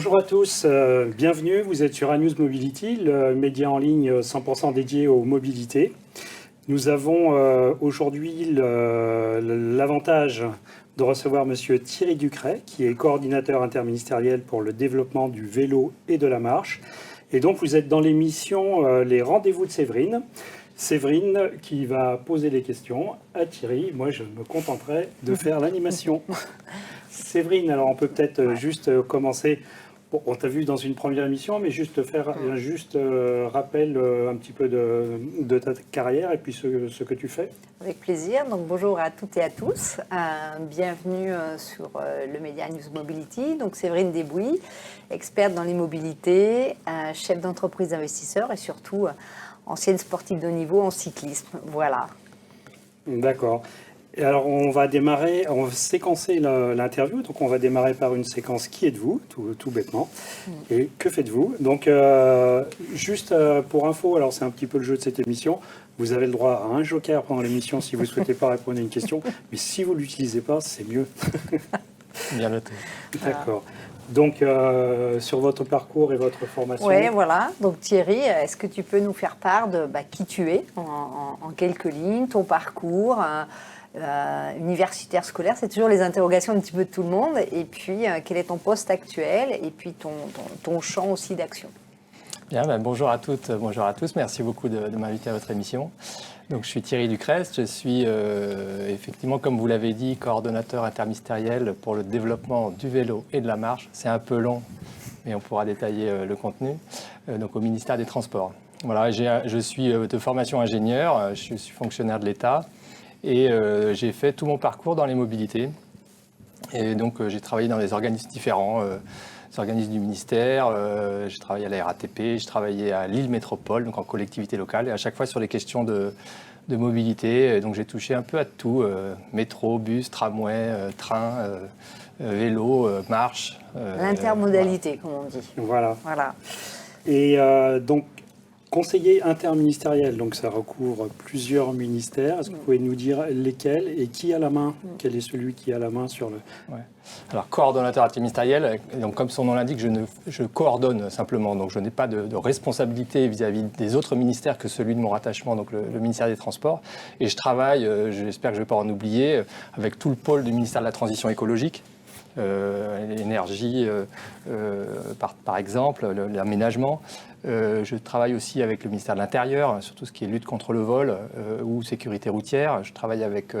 Bonjour à tous, bienvenue, vous êtes sur Anews Mobility, le média en ligne 100% dédié aux mobilités. Nous avons aujourd'hui l'avantage de recevoir Monsieur Thierry Ducret, qui est coordinateur interministériel pour le développement du vélo et de la marche. Et donc vous êtes dans l'émission Les Rendez-vous de Séverine. Séverine qui va poser les questions à Thierry. Moi, je me contenterai de faire l'animation. Séverine, alors on peut peut-être juste commencer. Bon, on t'a vu dans une première émission, mais juste faire un rappel un petit peu de ta carrière et puis ce que tu fais. Avec plaisir. Donc bonjour à toutes et à tous. Bienvenue sur le média News Mobility. Donc Séverine Desbouis, experte dans les mobilités, chef d'entreprise investisseur et surtout ancienne sportive de haut niveau en cyclisme. Voilà. D'accord. Et alors on va séquencer l'interview. Donc on va démarrer par une séquence qui êtes-vous, tout bêtement. Et que faites-vous? Donc juste pour info, alors c'est un petit peu le jeu de cette émission. Vous avez le droit à un joker pendant l'émission si vous ne souhaitez pas répondre à une question. Mais si vous ne l'utilisez pas, c'est mieux. Bien noté. D'accord. Donc, sur votre parcours et votre formation. Oui, voilà. Donc Thierry, est-ce que tu peux nous faire part de qui tu es en quelques lignes, ton parcours universitaire, scolaire? C'est toujours les interrogations un petit peu de tout le monde. Et puis, quel est ton poste actuel et puis ton champ aussi d'action? Bien, bonjour à toutes, bonjour à tous. Merci beaucoup de m'inviter à votre émission. Donc, je suis Thierry Ducret, je suis effectivement, comme vous l'avez dit, coordonnateur interministériel pour le développement du vélo et de la marche. C'est un peu long, mais on pourra détailler le contenu. Donc, au ministère des Transports. Voilà, je suis de formation ingénieur, je suis fonctionnaire de l'État et j'ai fait tout mon parcours dans les mobilités. Et donc, j'ai travaillé dans des organismes différents. Organismes du ministère, j'ai travaillé à la RATP, j'ai travaillé à Lille Métropole, donc en collectivité locale, et à chaque fois sur les questions de mobilité. Donc j'ai touché un peu à tout, métro, bus, tramway, train, vélo, marche. L'intermodalité, comme on dit. Voilà. Voilà. Et donc, conseiller interministériel, donc ça recouvre plusieurs ministères. Est-ce que vous pouvez nous dire lesquels et qui a la main? Quel est celui qui a la main sur le... Ouais. Alors, coordonnateur interministériel, donc comme son nom l'indique, je coordonne simplement. Donc, je n'ai pas de responsabilité vis-à-vis des autres ministères que celui de mon rattachement, donc le ministère des Transports. Et je travaille, j'espère que je ne vais pas en oublier, avec tout le pôle du ministère de la Transition écologique. L'énergie, par exemple, l'aménagement. Je travaille aussi avec le ministère de l'Intérieur, sur tout ce qui est lutte contre le vol ou sécurité routière. Je travaille avec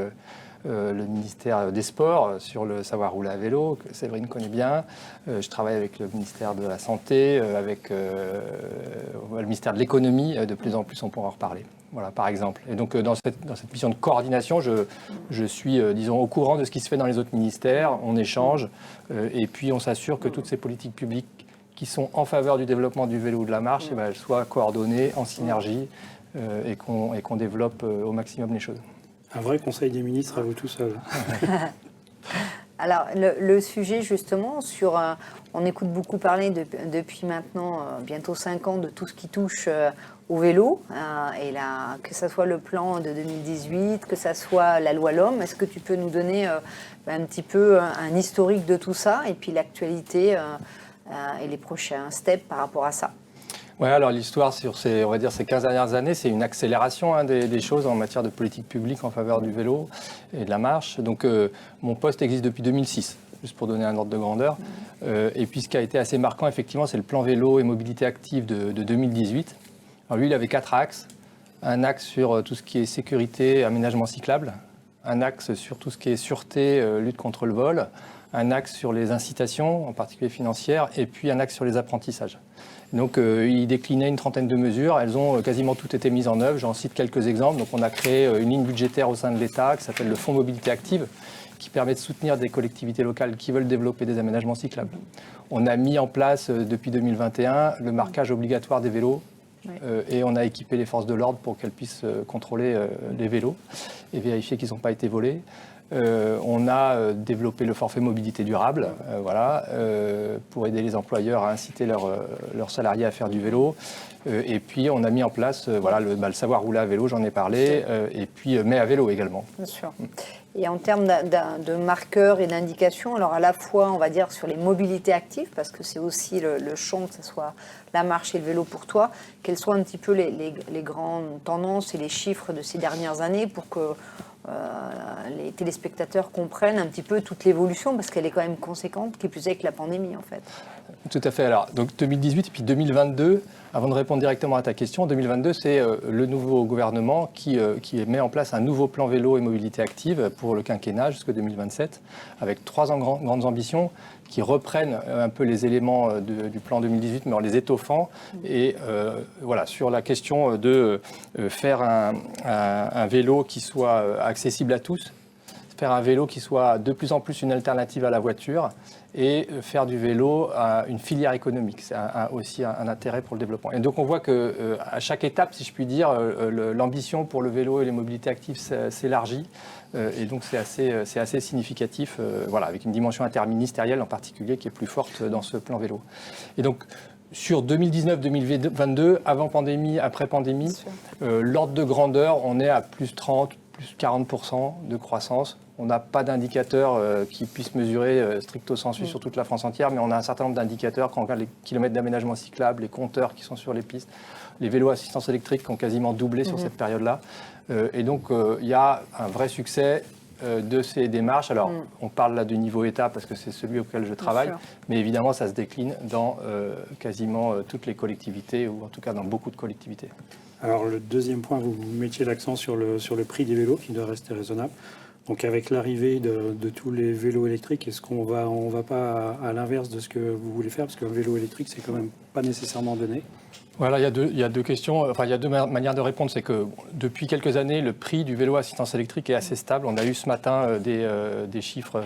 le ministère des Sports sur le savoir rouler à vélo, que Séverine connaît bien. Je travaille avec le ministère de la Santé, avec le ministère de l'Économie. De plus en plus, on pourra en reparler. Voilà, par exemple. Et donc, dans cette mission de coordination, je suis, disons, au courant de ce qui se fait dans les autres ministères. On échange et puis on s'assure que toutes ces politiques publiques qui sont en faveur du développement du vélo ou de la marche, elles soient coordonnées en synergie et qu'on développe au maximum les choses. Un vrai conseil des ministres à vous tout seul. Alors, le sujet, justement, on écoute beaucoup parler depuis maintenant bientôt 5 ans de tout ce qui touche au vélo, et là, que ce soit le plan de 2018, que ce soit la loi LOM. Est-ce que tu peux nous donner un petit peu un historique de tout ça, et puis l'actualité et les prochains steps par rapport à ça? Oui, alors l'histoire sur ces 15 dernières années, c'est une accélération des choses en matière de politique publique en faveur du vélo et de la marche. Donc mon poste existe depuis 2006, juste pour donner un ordre de grandeur. Et puis ce qui a été assez marquant, effectivement, c'est le plan vélo et mobilité active de 2018. Alors lui, il avait 4 axes. Un axe sur tout ce qui est sécurité, aménagement cyclable. Un axe sur tout ce qui est sûreté, lutte contre le vol. Un axe sur les incitations, en particulier financières. Et puis un axe sur les apprentissages. Donc, il déclinait une trentaine de mesures. Elles ont quasiment toutes été mises en œuvre. J'en cite quelques exemples. Donc, on a créé une ligne budgétaire au sein de l'État qui s'appelle le Fonds Mobilité Active, qui permet de soutenir des collectivités locales qui veulent développer des aménagements cyclables. On a mis en place, depuis 2021, le marquage obligatoire des vélos. Et on a équipé les forces de l'ordre pour qu'elles puissent contrôler les vélos et vérifier qu'ils n'ont pas été volés. On a développé le forfait mobilité durable, pour aider les employeurs à inciter leurs salariés à faire du vélo. Et puis on a mis en place le savoir rouler à vélo, j'en ai parlé, et puis mais à vélo également. Bien sûr. Et en termes de marqueurs et d'indications, alors à la fois, on va dire, sur les mobilités actives, parce que c'est aussi le champ, que ce soit la marche et le vélo pour toi, quelles soient un petit peu les grandes tendances et les chiffres de ces dernières années pour que les téléspectateurs comprennent un petit peu toute l'évolution, parce qu'elle est quand même conséquente, qui plus est que la pandémie, en fait. Tout à fait. Alors, donc 2018 et puis 2022, avant de répondre directement à ta question, 2022, c'est le nouveau gouvernement qui met en place un nouveau plan vélo et mobilité active pour le quinquennat jusqu'en 2027, avec 3 grandes ambitions qui reprennent un peu les éléments du plan 2018, mais en les étoffant. Et sur la question de faire un vélo qui soit accessible à tous, faire un vélo qui soit de plus en plus une alternative à la voiture et faire du vélo une filière économique. C'est aussi un intérêt pour le développement. Et donc on voit qu'à chaque étape, si je puis dire, l'ambition pour le vélo et les mobilités actives s'élargit. Et donc c'est assez significatif, avec une dimension interministérielle en particulier qui est plus forte dans ce plan vélo. Et donc sur 2019-2022, avant pandémie, après pandémie, l'ordre de grandeur, on est à plus 30, plus 40% de croissance. On n'a pas d'indicateur qui puisse mesurer stricto sensu sur toute la France entière, mais on a un certain nombre d'indicateurs quand on regarde les kilomètres d'aménagement cyclable, les compteurs qui sont sur les pistes, les vélos à assistance électrique qui ont quasiment doublé sur cette période-là. Et donc, il y a un vrai succès de ces démarches. Alors, on parle là du niveau État parce que c'est celui auquel je travaille, mais évidemment, ça se décline dans quasiment toutes les collectivités, ou en tout cas dans beaucoup de collectivités. Alors, le deuxième point, vous mettiez l'accent sur le prix des vélos qui doit rester raisonnable. Donc avec l'arrivée de tous les vélos électriques, est-ce qu'on va pas à l'inverse de ce que vous voulez faire? Parce qu'un vélo électrique, c'est quand même pas nécessairement donné. Voilà, il y a deux questions, il y a deux manières de répondre. C'est que depuis quelques années, le prix du vélo à assistance électrique est assez stable. On a eu ce matin des chiffres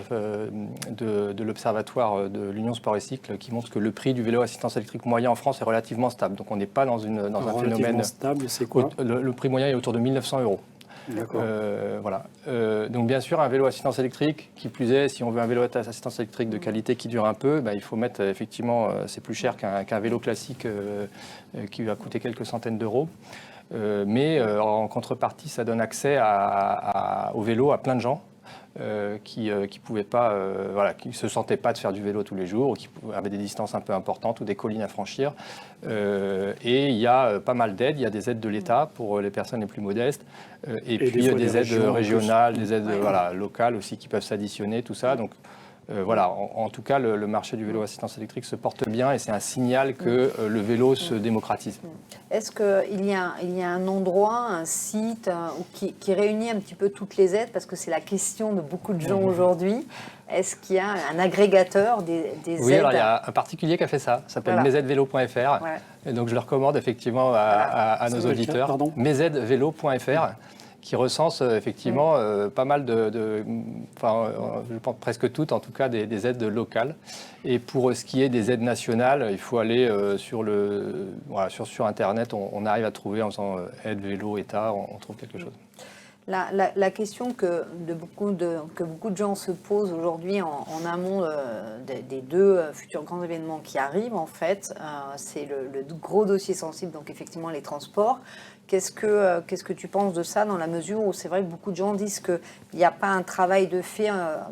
de l'Observatoire de l'Union Sport et Cycle qui montrent que le prix du vélo à assistance électrique moyen en France est relativement stable. Donc on n'est pas dans un phénomène stable, c'est quoi? Le prix moyen est autour de 1 900 €. D'accord. Donc bien sûr, un vélo assistance électrique, qui plus est, si on veut un vélo assistance électrique de qualité qui dure un peu, il faut mettre, effectivement, c'est plus cher qu'un vélo classique qui va coûter quelques centaines d'euros. Mais en contrepartie, ça donne accès au vélo à plein de gens. Qui pouvaient pas, qui se sentaient pas de faire du vélo tous les jours, ou qui avaient des distances un peu importantes ou des collines à franchir. Et il y a pas mal d'aides. Il y a des aides de l'État pour les personnes les plus modestes, et puis il y a des aides régionales, des aides locales aussi qui peuvent s'additionner, tout ça. Donc en tout cas, le marché du vélo assistance électrique se porte bien et c'est un signal que le vélo se démocratise. Est-ce qu'il y a un endroit, un site qui réunit un petit peu toutes les aides? Parce que c'est la question de beaucoup de gens aujourd'hui. Est-ce qu'il y a un agrégateur des aides? Oui, alors il y a un particulier qui a fait ça. Ça s'appelle mesaidesvélo.fr. Et donc je le recommande effectivement à nos auditeurs. mesaidesvélo.fr. Qui recense effectivement pas mal je pense presque toutes en tout cas, des aides locales. Et pour ce qui est des aides nationales, il faut aller sur Internet, on arrive à trouver en faisant aide vélo, État, on trouve quelque chose. La question que beaucoup de gens se posent aujourd'hui en amont des 2 futurs grands événements qui arrivent, en fait, c'est le gros dossier sensible, donc effectivement les transports. Qu'est-ce que tu penses de ça, dans la mesure où c'est vrai que beaucoup de gens disent qu'il n'y a pas un travail de fait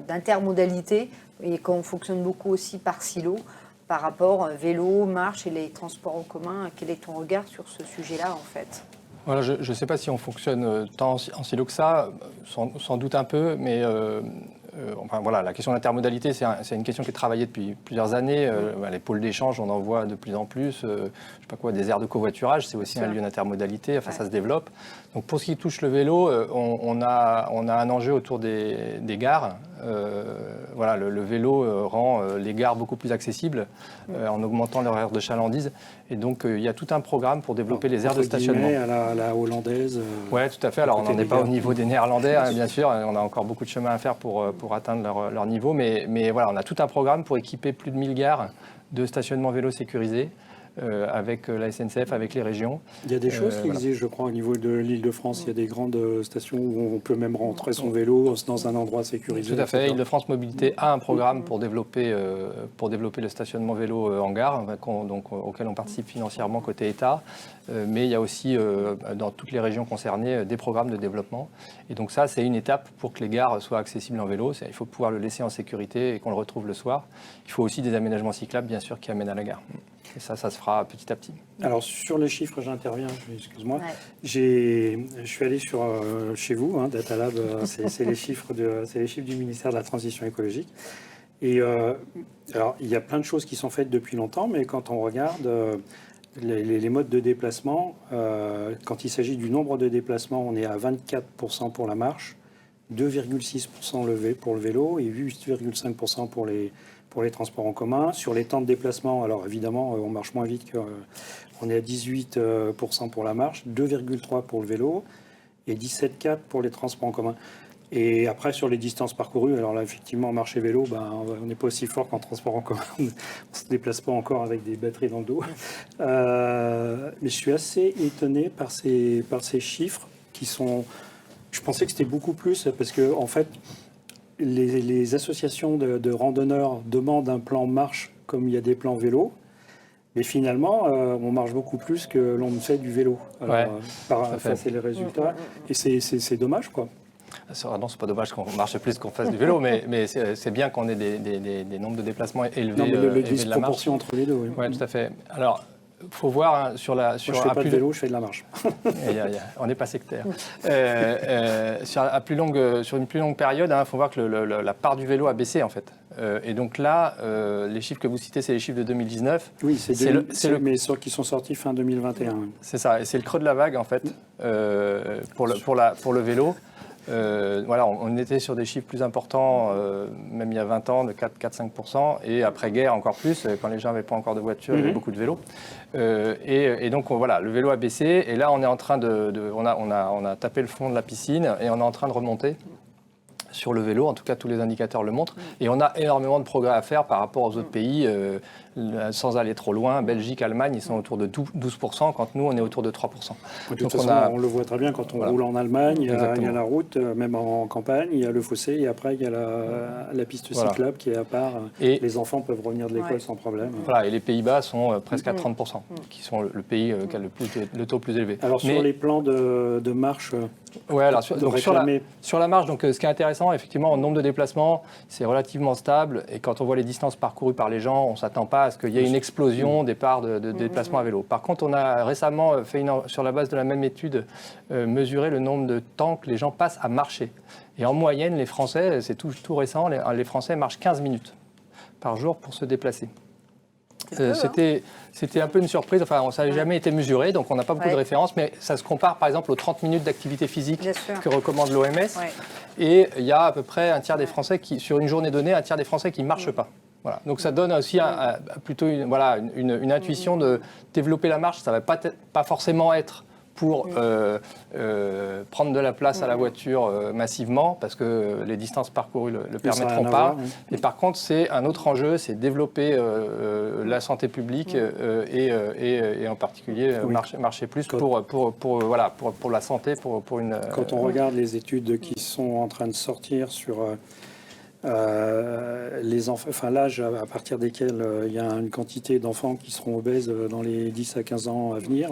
d'intermodalité et qu'on fonctionne beaucoup aussi par silo par rapport vélo, marche et les transports en commun? Quel est ton regard sur ce sujet-là, en fait? Voilà, je ne sais pas si on fonctionne tant en silo que ça, sans doute un peu, mais la question d'intermodalité, c'est une question qui est travaillée depuis plusieurs années. Les pôles d'échange, on en voit de plus en plus. Des aires de covoiturage, c'est aussi un lieu d'intermodalité. Ça se développe. Donc pour ce qui touche le vélo, on a un enjeu autour des gares. Le vélo rend les gares beaucoup plus accessibles en augmentant leur aire de chalandise. Et donc il y a tout un programme pour développer les aires de stationnement. À la hollandaise. Oui, tout à fait. Alors on n'en est pas au niveau des Néerlandais, bien sûr. On a encore beaucoup de chemin à faire pour atteindre leur niveau. Mais on a tout un programme pour équiper plus de 1000 gares de stationnement vélo sécurisé. avec la SNCF, avec les régions. Il y a des choses qui existent, je crois, au niveau de l'Île-de-France. Il y a des grandes stations où on peut même rentrer son vélo dans un endroit sécurisé. Tout à fait. Île-de-France Mobilité a un programme pour développer le stationnement vélo en gare, auquel on participe financièrement côté État. Mais il y a aussi, dans toutes les régions concernées, des programmes de développement. Et donc ça, c'est une étape pour que les gares soient accessibles en vélo. Il faut pouvoir le laisser en sécurité et qu'on le retrouve le soir. Il faut aussi des aménagements cyclables, bien sûr, qui amènent à la gare. Et ça se fera petit à petit. Alors, sur les chiffres, j'interviens, excuse-moi. Ouais. Je suis allé chez vous, Data Lab, c'est les chiffres du ministère de la Transition écologique. Et alors, il y a plein de choses qui sont faites depuis longtemps, mais quand on regarde les modes de déplacement, quand il s'agit du nombre de déplacements, on est à 24% pour la marche, 2,6% pour le vélo et 8,5% pour les transports en commun. Sur les temps de déplacement, alors évidemment, on marche moins vite, on est à 18% pour la marche, 2,3% pour le vélo et 17,4% pour les transports en commun. Et après, sur les distances parcourues, alors là, effectivement, en marche et vélo, on n'est pas aussi fort qu'en transport en commun. On ne se déplace pas encore avec des batteries dans le dos. Mais je suis assez étonné par ces chiffres qui sont... Je pensais que c'était beaucoup plus parce que, en fait, les associations de randonneurs demandent un plan marche comme il y a des plans vélo. Mais finalement, on marche beaucoup plus que l'on fait du vélo. Alors, ça, c'est les résultats. Et c'est dommage, quoi. Non, c'est pas dommage qu'on marche plus qu'on fasse du vélo, mais c'est bien qu'on ait des nombres de déplacements élevés. Non, mais le élevés de la marche. disproportion entre les deux, oui. Oui, tout à fait. Alors, il faut voir sur la... Moi, je ne fais pas de vélo, je fais de la marche. On n'est pas sectaire. Sur une plus longue période, il faut voir que la part du vélo a baissé, en fait. Et donc là, les chiffres que vous citez, c'est les chiffres de 2019. Oui, mais qui sont sortis fin 2021. C'est ça, et c'est le creux de la vague, en fait, pour le vélo. On était sur des chiffres plus importants, même il y a 20 ans, de 4-5%, et après-guerre encore plus, quand les gens n'avaient pas encore de voiture, il y avait beaucoup de vélos. Et donc le vélo a baissé, et là on est en train on a tapé le fond de la piscine, et on est en train de remonter sur le vélo, en tout cas tous les indicateurs le montrent, et on a énormément de progrès à faire par rapport aux autres pays, sans aller trop loin. Belgique, Allemagne, ils sont autour de 12%, quand nous on est autour de 3%. De toute façon, on le voit très bien quand on roule en Allemagne, il y a la route, même en campagne, il y a le fossé, et après il y a la piste cyclable qui est à part, et les enfants peuvent revenir de l'école sans problème. Voilà, et les Pays-Bas sont presque à 30%, qui sont le pays qui a le taux le plus élevé. Alors sur les plans de marche... Ouais, alors sur la marche, ce qui est intéressant, effectivement, le nombre de déplacements, c'est relativement stable. Et quand on voit les distances parcourues par les gens, on ne s'attend pas à ce qu'il y ait une explosion des parts de déplacements à vélo. Par contre, on a récemment sur la base de la même étude, mesuré le nombre de temps que les gens passent à marcher. Et en moyenne, les Français, c'est tout récent, les Français marchent 15 minutes par jour pour se déplacer. C'était un peu une surprise, ça n'avait jamais été mesuré, donc on n'a pas beaucoup de références, mais ça se compare par exemple aux 30 minutes d'activité physique que recommande l'OMS, et il y a à peu près un tiers des Français sur une journée donnée, un tiers des Français qui ne marchent pas. Voilà. Donc ça donne aussi plutôt une intuition de développer la marche. Ça ne va pas forcément être pour prendre de la place à la voiture massivement, parce que les distances parcourues ne le permettront pas. Et par contre, c'est un autre enjeu, c'est développer la santé publique et en particulier marcher plus pour la santé, pour une... Quand on regarde les études qui sont en train de sortir sur... les enfants, l'âge à partir desquels il y a une quantité d'enfants qui seront obèses dans les 10 à 15 ans à venir.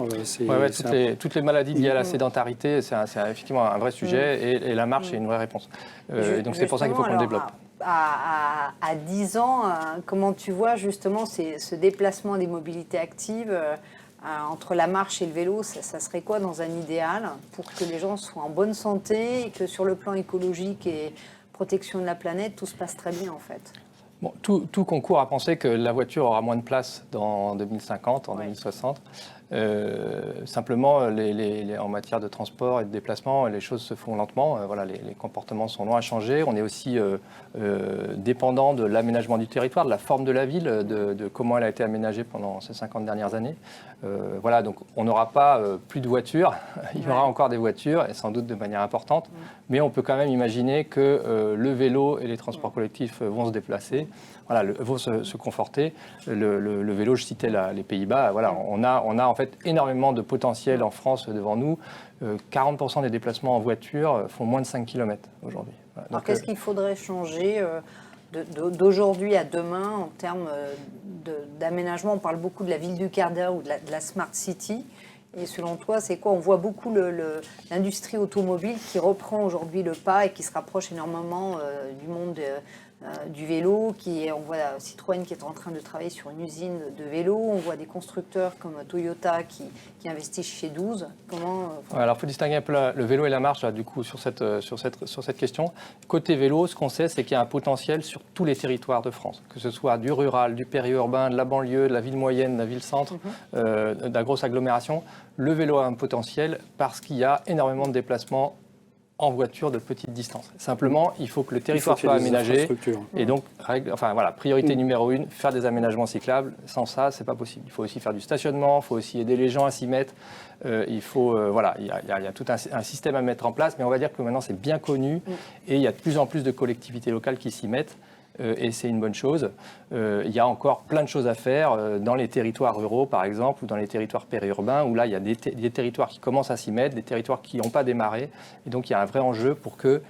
Toutes les maladies liées à la sédentarité, c'est effectivement un vrai sujet, et la marche est une vraie réponse. Et donc c'est pour ça qu'il faut qu'on le développe. À 10 ans, comment tu vois justement ce déplacement des mobilités actives entre la marche et le vélo, ça serait quoi dans un idéal pour que les gens soient en bonne santé et que sur le plan écologique et protection de la planète, tout se passe très bien en fait? Bon, tout concourt à penser que la voiture aura moins de place dans 2050, en 2060. Simplement, en matière de transport et de déplacement, les choses se font lentement. Voilà, les comportements sont loin à changer. On est aussi dépendant de l'aménagement du territoire, de la forme de la ville, de comment elle a été aménagée pendant ces 50 dernières années. Voilà, donc on n'aura pas plus de voitures. Il y aura encore des voitures, et sans doute de manière importante. Mais on peut quand même imaginer que le vélo et les transports collectifs vont se déplacer. Voilà, vont se conforter. Le vélo, je citais les Pays-Bas. Voilà, on a en fait énormément de potentiel en France devant nous. 40% des déplacements en voiture font moins de 5 km aujourd'hui. Voilà. Alors qu'est-ce qu'il faudrait changer d'aujourd'hui à demain en termes d'aménagement? On parle beaucoup de la ville du quart d'heure ou de la Smart City. Et selon toi, c'est quoi? On voit beaucoup l'industrie automobile qui reprend aujourd'hui le pas et qui se rapproche énormément du monde du vélo. On voit Citroën qui est en train de travailler sur une usine de vélo. On voit des constructeurs comme Toyota qui investissent chez 12. Alors, il faut distinguer un peu le vélo et la marche, là, du coup, sur cette question. Côté vélo, ce qu'on sait, c'est qu'il y a un potentiel sur tous les territoires de France, que ce soit du rural, du périurbain, de la banlieue, de la ville moyenne, de la ville-centre, de la grosse agglomération. Le vélo a un potentiel parce qu'il y a énormément de déplacements en voiture de petite distance. Simplement, il faut que le territoire soit aménagé. Et donc, priorité numéro 1, faire des aménagements cyclables. Sans ça, c'est pas possible. Il faut aussi faire du stationnement, il faut aussi aider les gens à s'y mettre. Il y a tout un système à mettre en place, mais on va dire que maintenant, c'est bien connu et il y a de plus en plus de collectivités locales qui s'y mettent. Et c'est une bonne chose. Il y a encore plein de choses à faire dans les territoires ruraux, par exemple, ou dans les territoires périurbains, où là, il y a des territoires qui commencent à s'y mettre, des territoires qui n'ont pas démarré. Et donc, il y a un vrai enjeu pour que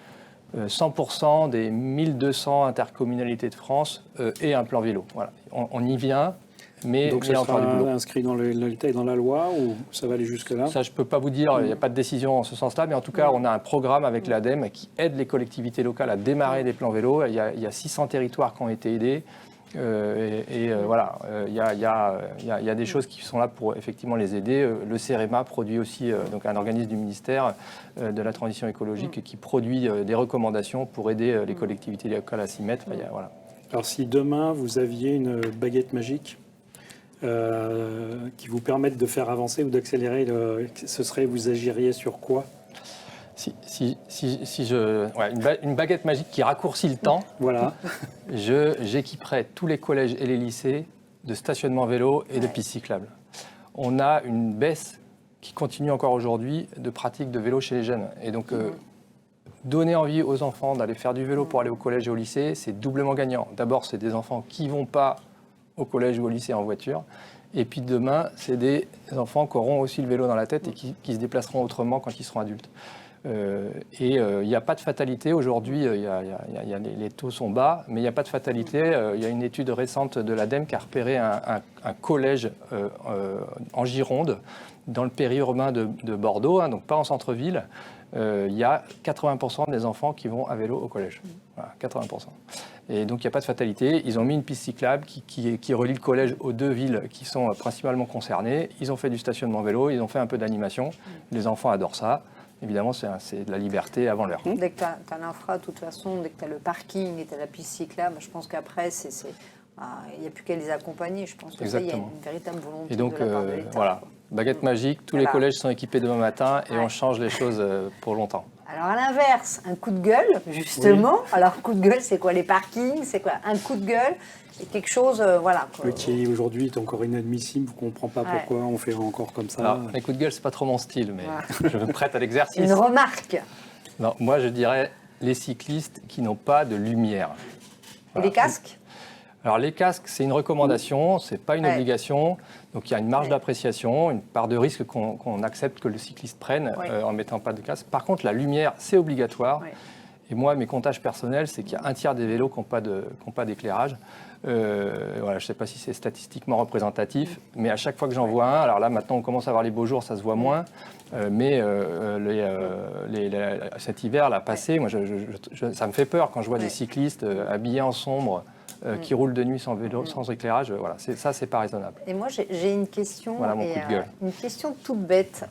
100% des 1200 intercommunalités de France aient un plan vélo. Voilà. On y vient. Mais donc, ça sera inscrit dans la loi ou ça va aller jusque-là? Ça, je ne peux pas vous dire, il n'y a pas de décision en ce sens-là, mais en tout cas, on a un programme avec l'ADEME qui aide les collectivités locales à démarrer des plans vélo. Il y a 600 territoires qui ont été aidés. Voilà, il y a des choses qui sont là pour effectivement les aider. Le CEREMA produit aussi, donc un organisme du ministère de la Transition écologique qui produit des recommandations pour aider les collectivités locales à s'y mettre. Voilà. Alors, si demain, vous aviez une baguette magique qui vous permettent de faire avancer ou d'accélérer, vous agiriez sur quoi? Une baguette magique qui raccourcit le temps. Voilà. J'équiperais tous les collèges et les lycées de stationnement vélo et de pistes cyclables. On a une baisse qui continue encore aujourd'hui de pratique de vélo chez les jeunes. Et donc, donner envie aux enfants d'aller faire du vélo pour aller au collège et au lycée, c'est doublement gagnant. D'abord, c'est des enfants qui ne vont pas au collège ou au lycée en voiture. Et puis demain, c'est des enfants qui auront aussi le vélo dans la tête et qui se déplaceront autrement quand ils seront adultes. Il n'y a pas de fatalité. Aujourd'hui, les taux sont bas, mais il n'y a pas de fatalité. Il y a une étude récente de l'ADEME qui a repéré un collège en Gironde, dans le périurbain de Bordeaux, donc pas en centre-ville. Il y a 80% des enfants qui vont à vélo au collège. Voilà, 80%. Et donc, il n'y a pas de fatalité. Ils ont mis une piste cyclable qui relie le collège aux deux villes qui sont principalement concernées. Ils ont fait du stationnement vélo, ils ont fait un peu d'animation. Les enfants adorent ça. Évidemment, c'est de la liberté avant l'heure. Dès que tu as l'infra, de toute façon, dès que tu as le parking et tu as la piste cyclable, je pense qu'après, il n'y a plus qu'à les accompagner. Je pense que ça, il y a une véritable volonté de la part de l'État. Voilà. Baguette magique, tous les collèges sont équipés demain matin et on change les choses pour longtemps. Alors à l'inverse, un coup de gueule, justement. Oui. Alors coup de gueule, c'est quoi les parkings? C'est quoi un coup de gueule? C'est quelque chose, voilà. Qui aujourd'hui est encore inadmissible, on ne comprend pas pourquoi on fait encore comme ça. Alors, les coups de gueule, c'est pas trop mon style, mais je me prête à l'exercice. Une remarque. Non, moi je dirais les cyclistes qui n'ont pas de lumière. Voilà. Et les casques? Alors les casques, c'est une recommandation, c'est pas une obligation. Donc il y a une marge d'appréciation, une part de risque qu'on accepte que le cycliste prenne en mettant pas de casque. Par contre, la lumière, c'est obligatoire. Et moi, mes comptages personnels, c'est qu'il y a un tiers des vélos qui n'ont pas d'éclairage. Voilà, je ne sais pas si c'est statistiquement représentatif, mais à chaque fois que j'en vois un, alors là maintenant on commence à avoir les beaux jours, ça se voit moins, mais cet hiver là passé, moi ça me fait peur quand je vois des cyclistes habillés en sombre qui roulent de nuit sans vélo, sans éclairage. Voilà, ça c'est pas raisonnable. Et moi j'ai une question, voilà mon coup de gueule. Une question toute bête.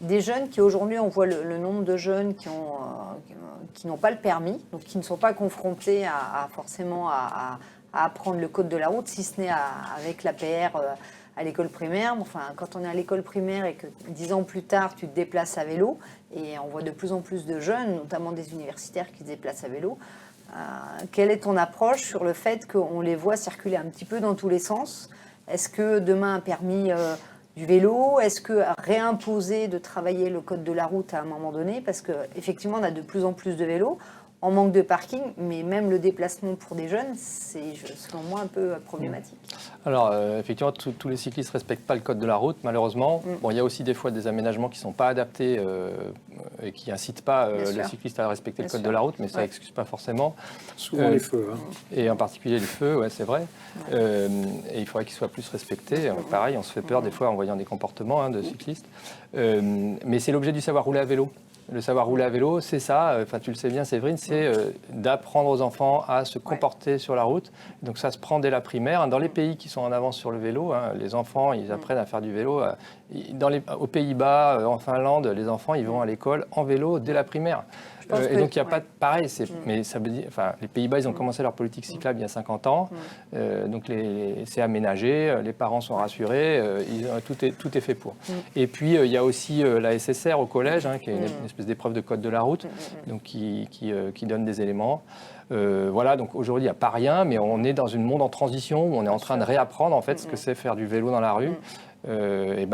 Des jeunes qui aujourd'hui, on voit le nombre de jeunes qui n'ont pas le permis, donc qui ne sont pas confrontés forcément à apprendre le code de la route, si ce n'est avec l'APR à l'école primaire. Enfin, quand on est à l'école primaire et que 10 ans plus tard, tu te déplaces à vélo, et on voit de plus en plus de jeunes, notamment des universitaires qui se déplacent à vélo, quelle est ton approche sur le fait qu'on les voit circuler un petit peu dans tous les sens? Est-ce que demain un permis du vélo, est-ce que réimposer de travailler le code de la route à un moment donné? Parce qu'effectivement, on a de plus en plus de vélos. On manque de parking, mais même le déplacement pour des jeunes, c'est selon moi un peu problématique. Alors, effectivement, tous les cyclistes ne respectent pas le code de la route, malheureusement. Bon, il y a aussi des fois des aménagements qui ne sont pas adaptés et qui n'incitent pas le cycliste à respecter le code de la route, mais ça n'excuse pas forcément. Souvent les feux. Et en particulier les feux, ouais, c'est vrai. Et il faudrait qu'ils soient plus respectés. Pareil, on se fait peur des fois en voyant des comportements de cyclistes. Mais c'est l'objet du savoir rouler à vélo. Le savoir rouler à vélo, c'est ça, enfin tu le sais bien Séverine, c'est d'apprendre aux enfants à se comporter sur la route. Donc ça se prend dès la primaire. Dans les pays qui sont en avance sur le vélo, les enfants, ils apprennent à faire du vélo. Aux Pays-Bas, en Finlande, les enfants, ils vont à l'école en vélo dès la primaire. Et donc il n'y a pas de pareil, mais ça veut dire, enfin, les Pays-Bas, ils ont commencé leur politique cyclable il y a 50 ans, donc c'est aménagé, les parents sont rassurés, tout est fait pour. Et puis il y a aussi la SSR au collège, qui est une espèce d'épreuve de code de la route, donc qui donne des éléments. Voilà, donc aujourd'hui il n'y a pas rien, mais on est dans un monde en transition où on est en train de réapprendre en fait ce que c'est faire du vélo dans la rue. Et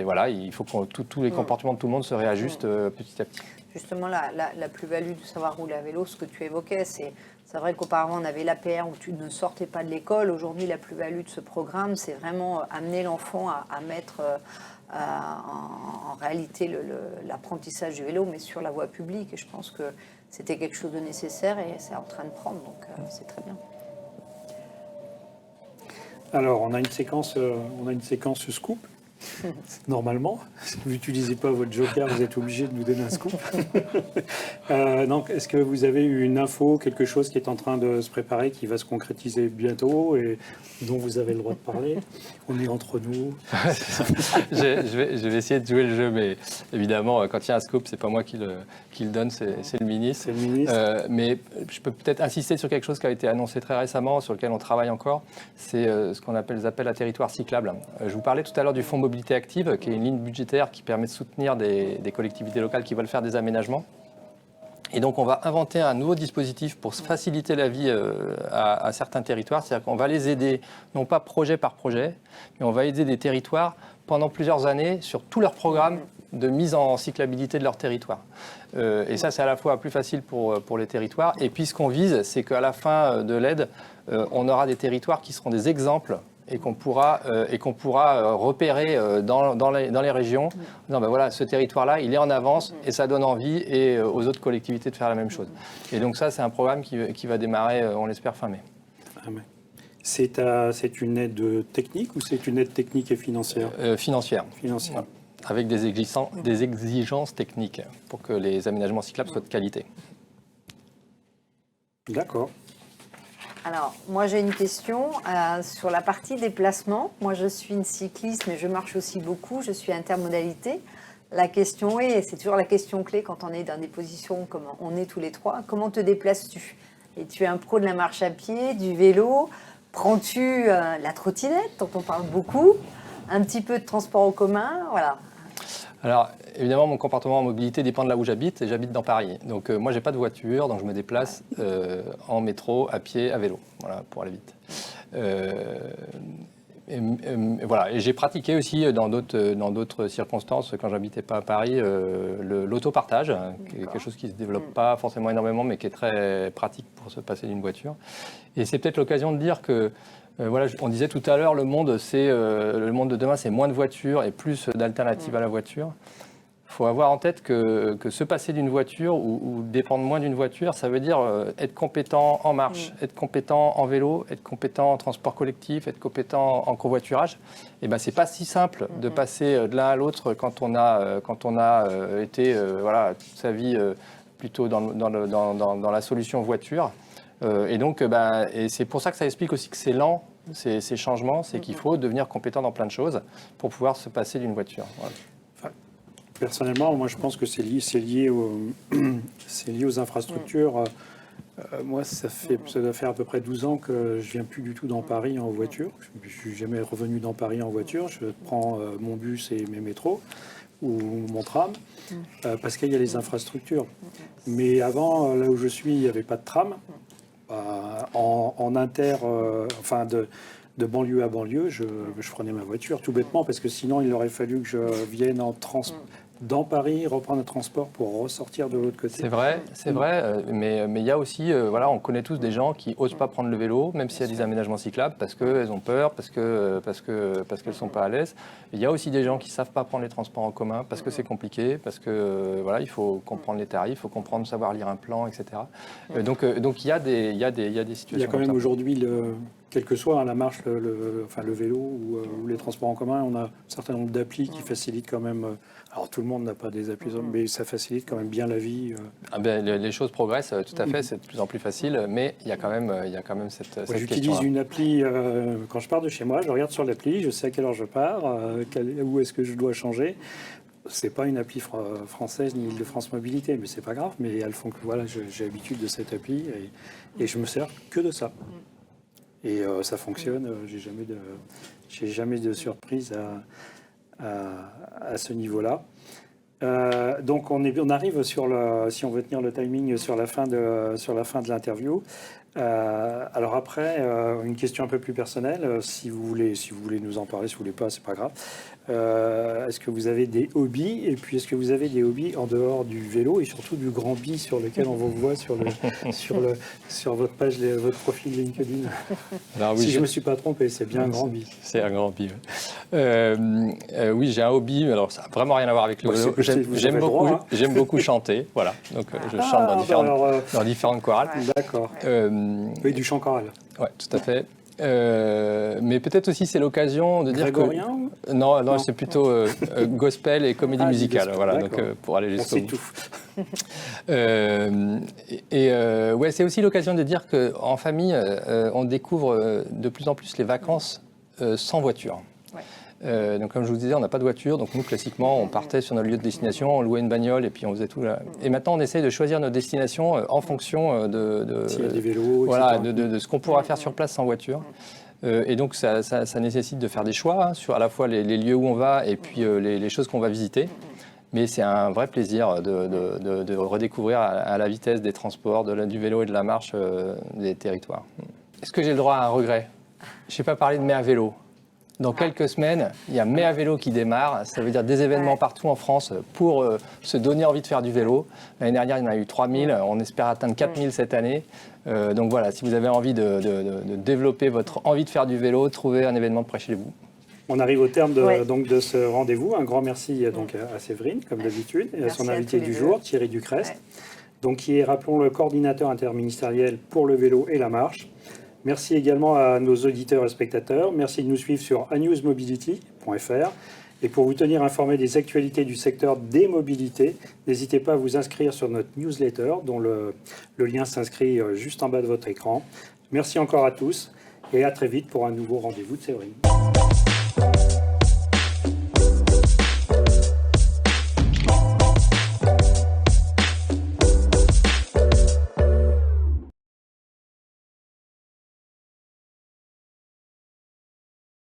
voilà, il faut que tous les comportements de tout le monde se réajustent petit à petit. Justement, la plus-value du savoir rouler à vélo, ce que tu évoquais, c'est vrai qu'auparavant, on avait l'APR où tu ne sortais pas de l'école. Aujourd'hui, la plus-value de ce programme, c'est vraiment amener l'enfant à mettre en réalité l'apprentissage du vélo, mais sur la voie publique. Et je pense que c'était quelque chose de nécessaire et c'est en train de prendre, donc c'est très bien. Alors, on a une séquence scoop. Normalement, si vous n'utilisez pas votre joker, vous êtes obligé de nous donner un scoop. Donc, est-ce que vous avez eu une info, quelque chose qui est en train de se préparer, qui va se concrétiser bientôt et dont vous avez le droit de parler? On est entre nous. je vais essayer de jouer le jeu, mais évidemment, quand il y a un scoop, c'est pas moi qui le donne, c'est le ministre. C'est le ministre. Mais je peux peut-être insister sur quelque chose qui a été annoncé très récemment, sur lequel on travaille encore. C'est ce qu'on appelle les appels à territoire cyclable. Je vous parlais tout à l'heure du fonds mobilité active, qui est une ligne budgétaire qui permet de soutenir des collectivités locales qui veulent faire des aménagements. Et donc, on va inventer un nouveau dispositif pour faciliter la vie à certains territoires. C'est-à-dire qu'on va les aider, non pas projet par projet, mais on va aider des territoires pendant plusieurs années sur tous leurs programmes de mise en cyclabilité de leur territoire. Et ça, c'est à la fois plus facile pour les territoires. Et puis, ce qu'on vise, c'est qu'à la fin de l'aide, on aura des territoires qui seront des exemples et qu'on pourra repérer dans les régions, en disant voilà, ce territoire-là, il est en avance et ça donne envie et aux autres collectivités de faire la même chose. Et donc ça, c'est un programme qui va démarrer, on l'espère, fin mai. C'est une aide technique ou c'est une aide technique et financière? Financière. Financière. Ouais. Avec des exigences techniques pour que les aménagements cyclables soient de qualité. D'accord. Alors, moi j'ai une question sur la partie déplacement. Moi je suis une cycliste, mais je marche aussi beaucoup, je suis intermodalité. La question est, et c'est toujours la question clé quand on est dans des positions comme on est tous les trois, comment te déplaces-tu? Et tu es un pro de la marche à pied, du vélo, prends-tu la trottinette, dont on parle beaucoup, un petit peu de transport en commun, voilà. Alors, évidemment, mon comportement en mobilité dépend de là où j'habite, et j'habite dans Paris. Donc, moi, j'ai pas de voiture, donc je me déplace en métro, à pied, à vélo, voilà, pour aller vite. Voilà. Et j'ai pratiqué aussi dans d'autres circonstances, quand j'habitais pas à Paris, l'autopartage, qui est quelque chose qui se développe pas forcément énormément, mais qui est très pratique pour se passer d'une voiture. Et c'est peut-être l'occasion de dire que voilà, on disait tout à l'heure, le monde de demain, c'est moins de voitures et plus d'alternatives à la voiture. Il faut avoir en tête que se passer d'une voiture ou dépendre moins d'une voiture, ça veut dire être compétent en marche, être compétent en vélo, être compétent en transport collectif, être compétent en covoiturage. Et ben, c'est pas si simple de passer de l'un à l'autre quand on a été voilà, toute sa vie plutôt dans la solution voiture. Et donc, et c'est pour ça que ça explique aussi que c'est lent, ces changements, c'est qu'il faut devenir compétent dans plein de choses pour pouvoir se passer d'une voiture. Voilà. Personnellement, moi je pense que c'est lié aux infrastructures. Moi, ça doit faire à peu près 12 ans que je viens plus du tout dans Paris en voiture. Je suis jamais revenu dans Paris en voiture. Je prends mon bus et mes métros ou mon tram parce qu'il y a les infrastructures. Mais avant, là où je suis, il n'y avait pas de tram. En inter, enfin de banlieue à banlieue, je prenais ma voiture tout bêtement parce que sinon il aurait fallu que je vienne dans Paris, reprendre un transport pour ressortir de l'autre côté. C'est vrai, mais il y a aussi, voilà, on connaît tous des gens qui n'osent pas prendre le vélo, même s'il y a des aménagements cyclables, parce qu'elles ont peur, parce qu'elles ne sont pas à l'aise. Il y a aussi des gens qui ne savent pas prendre les transports en commun, parce que c'est compliqué, parce que voilà, il faut comprendre les tarifs, il faut comprendre, savoir lire un plan, etc. Donc il y a des situations. Il y a quand même aujourd'hui, quel que soit la marche, le vélo ou les transports en commun, on a un certain nombre d'applis qui facilitent quand même. Alors tout le monde n'a pas des applis, mais ça facilite quand même bien la vie. Les choses progressent, tout à fait, c'est de plus en plus facile, mais il y a quand même cette question. J'utilise une appli quand je pars de chez moi, je regarde sur l'appli, je sais à quelle heure je pars, où est-ce que je dois changer. C'est pas une appli française ni Île-de-France Mobilité, mais c'est pas grave. Mais elles font que voilà, j'ai l'habitude de cette appli et je me sers que de ça. Et ça fonctionne. J'ai jamais de surprise à ce niveau-là. Donc on arrive sur si on veut tenir le timing sur la fin de l'interview. Alors après, une question un peu plus personnelle, si vous voulez nous en parler, si vous voulez pas, c'est pas grave. Est-ce que vous avez des hobbies? Et puis est-ce que vous avez des hobbies en dehors du vélo et surtout du grand bi sur lequel on vous voit sur votre page, votre profil LinkedIn? Alors, oui, si je me suis pas trompé, c'est bien un grand bi. C'est un grand bi. Oui, j'ai un hobby. Alors ça n'a vraiment rien à voir avec le vélo. J'aime beaucoup chanter. Voilà. Donc je chante dans différentes chorales. D'accord. Oui, du chant choral. Oui, tout à fait. Mais peut-être aussi c'est l'occasion de dire Grégorien que non, c'est plutôt gospel et comédie musicale. Voilà, donc pour aller jusqu'au bout. Ouais, c'est aussi l'occasion de dire que en famille, on découvre de plus en plus les vacances sans voiture. Donc comme je vous disais, on n'a pas de voiture, donc nous classiquement on partait sur notre lieu de destination, on louait une bagnole et puis on faisait tout là. Et maintenant on essaye de choisir nos destinations en fonction s'il y a des vélos, voilà, de ce qu'on pourra faire sur place sans voiture. Et donc ça nécessite de faire des choix sur à la fois les lieux où on va et puis les choses qu'on va visiter. Mais c'est un vrai plaisir de redécouvrir à la vitesse des transports, du vélo et de la marche des territoires. Est-ce que j'ai le droit à un regret? Je n'ai pas parlé de mai à vélo. Dans quelques semaines, il y a Mai à vélo qui démarre. Ça veut dire des événements partout en France pour se donner envie de faire du vélo. L'année dernière, il y en a eu 3000. On espère atteindre 4000 cette année. Donc voilà, si vous avez envie de développer votre envie de faire du vélo, trouvez un événement près chez vous. On arrive au terme de ce rendez-vous. Un grand merci donc, à Séverine, comme d'habitude, et à son invité du jour, Thierry Ducrest, donc, qui est, rappelons, le coordinateur interministériel pour le vélo et la marche. Merci également à nos auditeurs et spectateurs. Merci de nous suivre sur anewsmobility.fr. Et pour vous tenir informé des actualités du secteur des mobilités, n'hésitez pas à vous inscrire sur notre newsletter, dont le lien s'inscrit juste en bas de votre écran. Merci encore à tous et à très vite pour un nouveau rendez-vous de Séverine.